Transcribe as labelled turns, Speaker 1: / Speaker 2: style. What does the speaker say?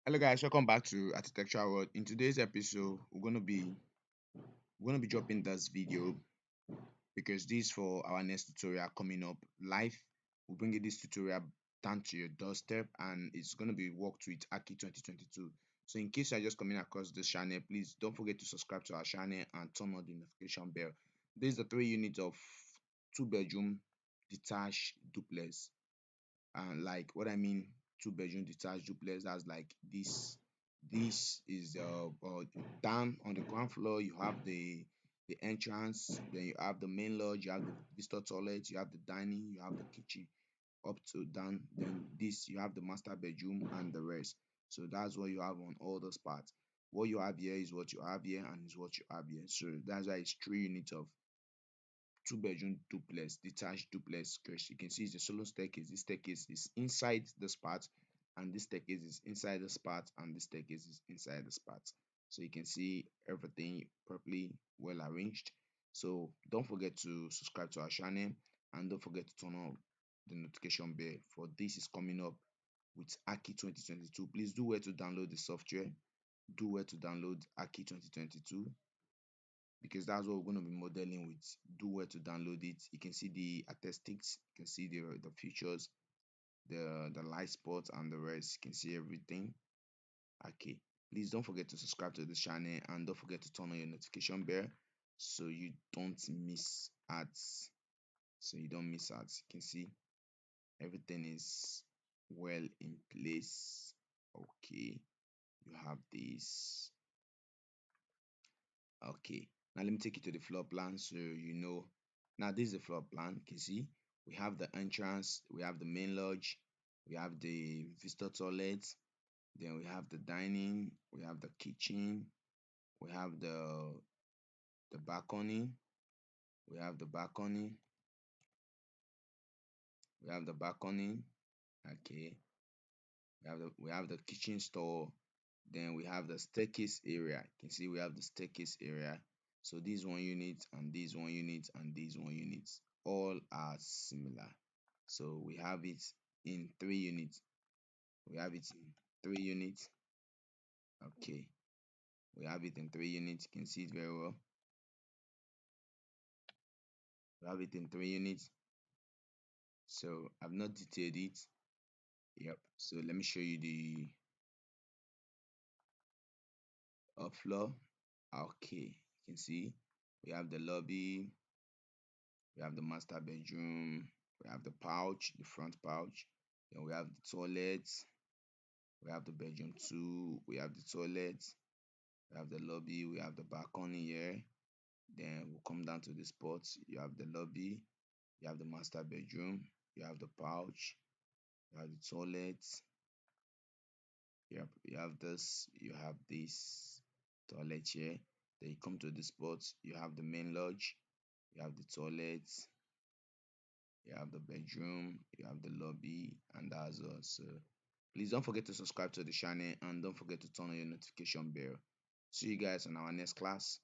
Speaker 1: Hello guys, welcome back to Architectural World. In today's episode, we're gonna be dropping this video because this for our next tutorial coming up live. We'll bring you this tutorial down to your doorstep, and it's gonna be worked with Aki 2022. So in case you're just coming across this channel, please don't forget to subscribe to our channel and turn on the notification bell. This is the 3 units of 2 bedroom detached duplex. And like what I mean, 2 bedroom detached duplex, that's like this is down on the ground floor. You have the entrance, then you have the main lodge, you have the visitor toilet, you have the dining, you have the kitchen up to down. Then this you have the master bedroom and the rest. So that's what you have on all those parts. What you have here is what you have here and is what you have here. So that's why it's 3 units of 2 bedroom duplex, detached duplex. Because you can see it's a solo staircase. This staircase is inside this part, and this staircase is inside this part, and this staircase is inside this part. So you can see everything properly well arranged. So don't forget to subscribe to our channel, and don't forget to turn on the notification bell for this is coming up with Aki 2022. Please do where to download the software. Do where to download Aki 2022 because that's what we're going to be modeling with. Do where to download it. You can see the statistics, you can see the features, the light spots and the rest. You can see everything. Okay, please don't forget to subscribe to this channel and don't forget to turn on your notification bell so you don't miss ads. So you don't miss ads. You can see everything is well in place. Okay, you have this. Okay, now let me take you to the floor plan so you know. Now this is the floor plan. You can see we have the entrance, we have the main lodge, we have the visitor toilet, then we have the dining, we have the kitchen, we have the balcony, we have the balcony, we have the balcony. Okay, we have the kitchen store, then we have the staircase area. You can see we have the staircase area. So this 1 unit and this 1 unit and this 1 unit all are similar. So we have it in 3 units. We have it in 3 units. Okay, we have it in 3 units. You can see it very well. We have it in 3 units. So I've not detailed it. Yep. So let me show you the floor. Okay, you can see we have the lobby, we have the master bedroom, we have the pouch, the front pouch, then we have the toilet, we have the bedroom 2, we have the toilet, we have the lobby, we have the balcony here. Then we'll come down to the spots. You have the lobby, you have the master bedroom, you have the pouch, you have the toilet, you have this, you have this toilet here. Then you come to the spots, you have the main lodge, you have the toilet, you have the bedroom, you have the lobby, and that's all. So please don't forget to subscribe to the channel and don't forget to turn on your notification bell. See you guys on our next class.